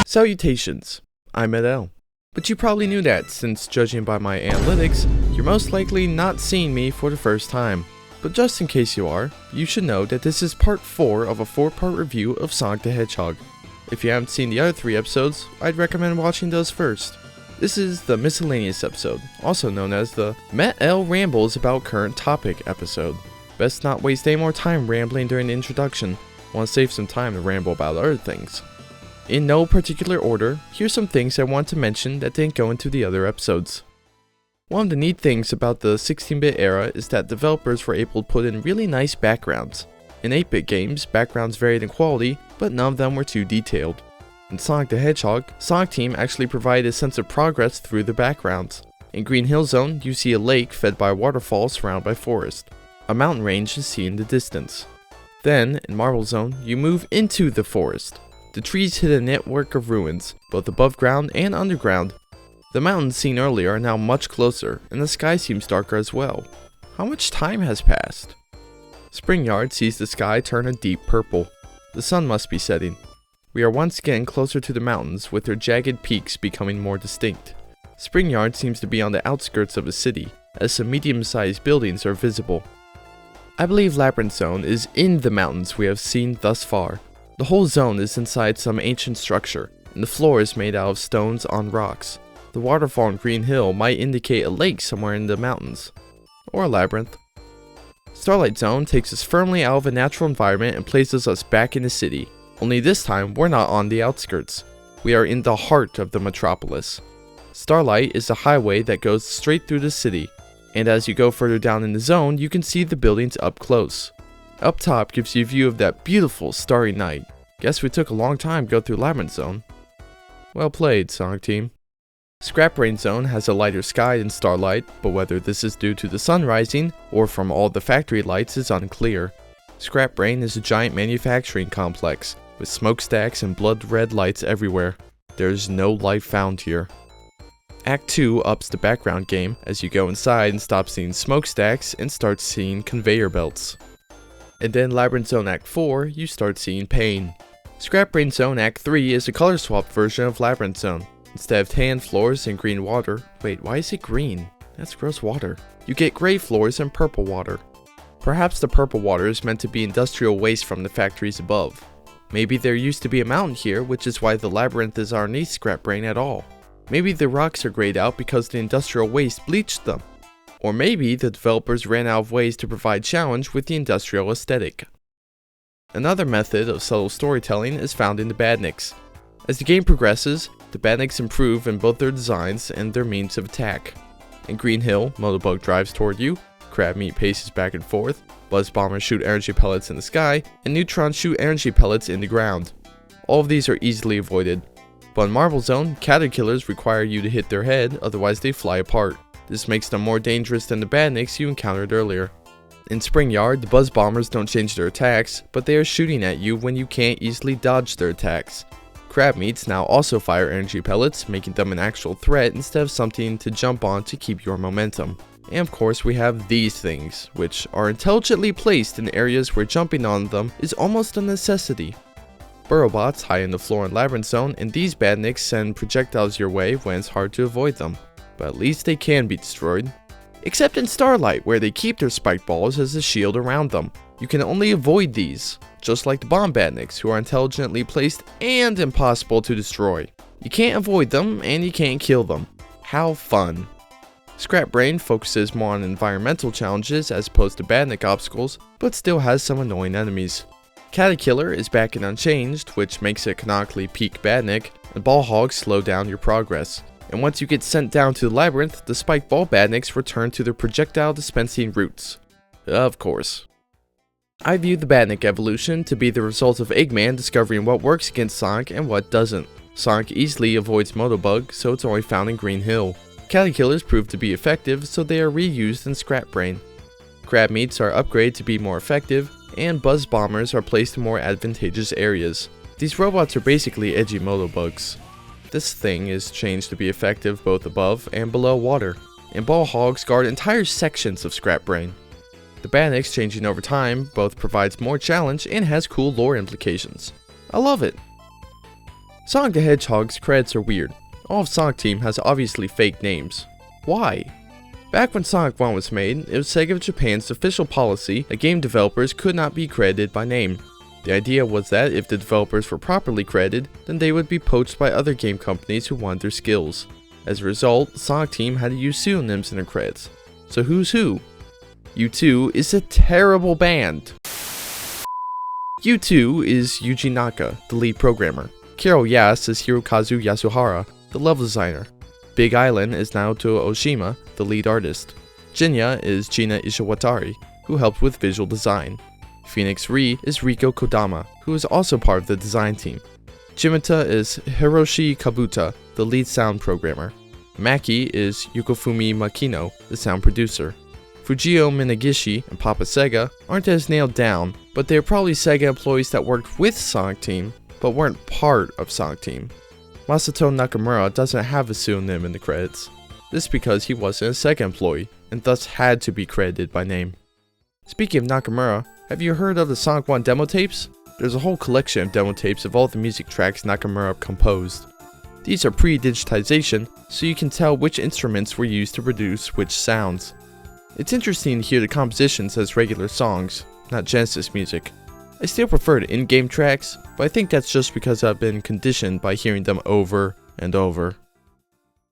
Salutations, I'm Edel. But you probably knew that, since judging by my analytics, you're most likely not seeing me for the first time. But just in case you are, you should know that this is part 4 of a 4-part review of Sonic the Hedgehog. If you haven't seen the other 3 episodes, I'd recommend watching those first. This is the Miscellaneous episode, also known as the Met L Rambles About Current Topic episode. Best not waste any more time rambling during the introduction. Want to save some time to ramble about other things. In no particular order, here's some things I want to mention that didn't go into the other episodes. One of the neat things about the 16-bit era is that developers were able to put in really nice backgrounds. In 8-bit games, backgrounds varied in quality, but none of them were too detailed. In Sonic the Hedgehog, Sonic Team actually provided a sense of progress through the backgrounds. In Green Hill Zone, you see a lake fed by a waterfall surrounded by forest. A mountain range is seen in the distance. Then, in Marble Zone, you move into the forest. The trees hid a network of ruins, both above ground and underground. The mountains seen earlier are now much closer, and the sky seems darker as well. How much time has passed? Spring Yard sees the sky turn a deep purple. The sun must be setting. We are once again closer to the mountains, with their jagged peaks becoming more distinct. Spring Yard seems to be on the outskirts of a city, as some medium-sized buildings are visible. I believe Labyrinth Zone is in the mountains we have seen thus far. The whole zone is inside some ancient structure, and the floor is made out of stones on rocks. The waterfall in Green Hill might indicate a lake somewhere in the mountains, or a labyrinth. Starlight Zone takes us firmly out of a natural environment and places us back in the city, only this time we're not on the outskirts. We are in the heart of the metropolis. Starlight is a highway that goes straight through the city, and as you go further down in the zone, you can see the buildings up close. Up top gives you a view of that beautiful starry night. Guess we took a long time to go through Labyrinth Zone. Well played, Sonic Team. Scrap Rain Zone has a lighter sky than Starlight, but whether this is due to the sun rising or from all the factory lights is unclear. Scrap Rain is a giant manufacturing complex, with smokestacks and blood red lights everywhere. There is no life found here. Act 2 ups the background game as you go inside and stop seeing smokestacks and start seeing conveyor belts. And then Labyrinth Zone Act 4, you start seeing pain. Scrap Rain Zone Act 3 is a color swapped version of Labyrinth Zone. Instead of tan floors and green water, wait, why is it green? That's gross water. You get gray floors and purple water. Perhaps the purple water is meant to be industrial waste from the factories above. Maybe there used to be a mountain here, which is why the labyrinth is underneath Scrap Rain at all. Maybe the rocks are grayed out because the industrial waste bleached them. Or maybe the developers ran out of ways to provide challenge with the industrial aesthetic. Another method of subtle storytelling is found in the Badniks. As the game progresses, the Badniks improve in both their designs and their means of attack. In Green Hill, Motobug drives toward you, Crab Meat paces back and forth, Buzz Bombers shoot energy pellets in the sky, and Neutrons shoot energy pellets in the ground. All of these are easily avoided. But in Marble Zone, Caterkillars require you to hit their head, otherwise they fly apart. This makes them more dangerous than the Badniks you encountered earlier. In Spring Yard, the Buzz Bombers don't change their attacks, but they are shooting at you when you can't easily dodge their attacks. Crab Meats now also fire energy pellets, making them an actual threat instead of something to jump on to keep your momentum. And of course we have these things, which are intelligently placed in areas where jumping on them is almost a necessity. Burrowbots hide in the floor in Labyrinth Zone, and these Badniks send projectiles your way when it's hard to avoid them. But at least they can be destroyed. Except in Starlight, where they keep their spike balls as a shield around them. You can only avoid these, just like the Bomb Badniks, who are intelligently placed and impossible to destroy. You can't avoid them, and you can't kill them. How fun. Scrap Brain focuses more on environmental challenges as opposed to Badnik obstacles, but still has some annoying enemies. Caterkiller is back in Unchanged, which makes it canonically peak Badnik, and Ball Hogs slow down your progress. And once you get sent down to the labyrinth, the Spike Ball Badniks return to their projectile dispensing roots. Of course. I view the Badnik Evolution to be the result of Eggman discovering what works against Sonic and what doesn't. Sonic easily avoids Motobug, so it's only found in Green Hill. Caterkillars prove to be effective, so they are reused in Scrap Brain. Crab Meats are upgraded to be more effective, and Buzz Bombers are placed in more advantageous areas. These robots are basically edgy Motobugs. This thing is changed to be effective both above and below water, and Ball Hogs guard entire sections of Scrap Brain. The Badniks changing over time both provides more challenge and has cool lore implications. I love it. Sonic the Hedgehog's credits are weird. All of Sonic Team has obviously fake names. Why? Back when Sonic 1 was made, it was Sega of Japan's official policy that game developers could not be credited by name. The idea was that if the developers were properly credited, then they would be poached by other game companies who wanted their skills. As a result, Sonic Team had to use pseudonyms in their credits. So who's who? U2 is a terrible band. U2 is Yuji Naka, the lead programmer. Kiro Yas is Hirokazu Yasuhara, the level designer. Big Island is Naoto Oshima, the lead artist. Jinya is Gina Ishiwatari, who helped with visual design. Phoenix Ri is Riko Kodama, who is also part of the design team. Jimita is Hiroshi Kabuta, the lead sound programmer. Maki is Yukofumi Makino, the sound producer. Fujio Minagishi and Papa Sega aren't as nailed down, but they are probably Sega employees that worked with Sonic Team, but weren't part of Sonic Team. Masato Nakamura doesn't have a pseudonym in the credits. This is because he wasn't a Sega employee, and thus had to be credited by name. Speaking of Nakamura, have you heard of the Sonic 1 demo tapes? There's a whole collection of demo tapes of all the music tracks Nakamura composed. These are pre-digitization, so you can tell which instruments were used to produce which sounds. It's interesting to hear the compositions as regular songs, not Genesis music. I still prefer the in-game tracks, but I think that's just because I've been conditioned by hearing them over and over.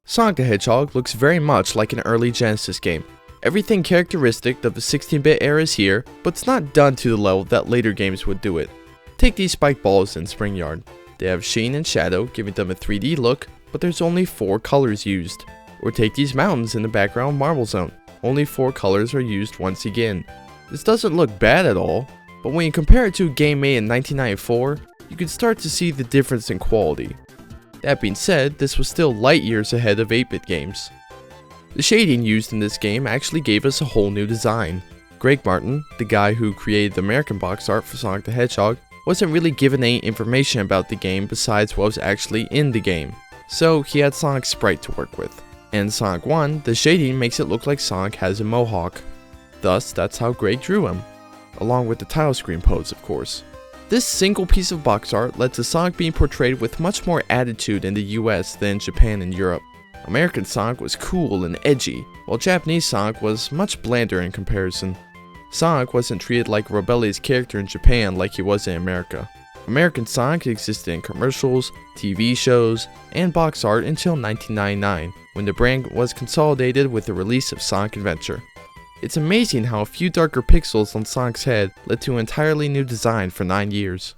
Sonic the Hedgehog looks very much like an early Genesis game. Everything characteristic of the 16-bit era is here, but it's not done to the level that later games would do it. Take these spike balls in Spring Yard. They have sheen and shadow, giving them a 3D look, but there's only 4 colors used. Or take these mountains in the background of Marble Zone. Only 4 colors are used once again. This doesn't look bad at all, but when you compare it to a game made in 1994, you can start to see the difference in quality. That being said, this was still light years ahead of 8-bit games. The shading used in this game actually gave us a whole new design. Greg Martin, the guy who created the American box art for Sonic the Hedgehog, wasn't really given any information about the game besides what was actually in the game, so he had Sonic's sprite to work with. In Sonic 1, the shading makes it look like Sonic has a mohawk. Thus, that's how Greg drew him. Along with the title screen pose, of course. This single piece of box art led to Sonic being portrayed with much more attitude in the US than in Japan and Europe. American Sonic was cool and edgy, while Japanese Sonic was much blander in comparison. Sonic wasn't treated like a rebellious character in Japan like he was in America. American Sonic existed in commercials, TV shows, and box art until 1999, when the brand was consolidated with the release of Sonic Adventure. It's amazing how a few darker pixels on Sonic's head led to an entirely new design for 9 years.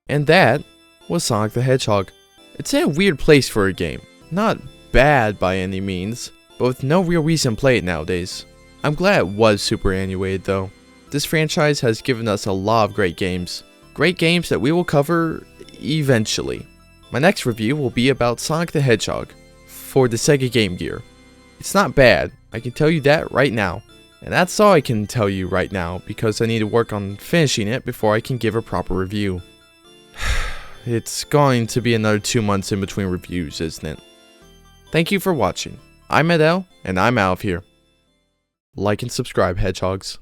And that was Sonic the Hedgehog. It's in a weird place for a game. Not bad by any means, but with no real reason to play it nowadays. I'm glad it was superannuated though. This franchise has given us a lot of great games. Great games that we will cover eventually. My next review will be about Sonic the Hedgehog for the Sega Game Gear. It's not bad, I can tell you that right now. And that's all I can tell you right now because I need to work on finishing it before I can give a proper review. It's going to be another 2 months in between reviews, isn't it? Thank you for watching. I'm Adele, and I'm out of here. Like and subscribe, hedgehogs.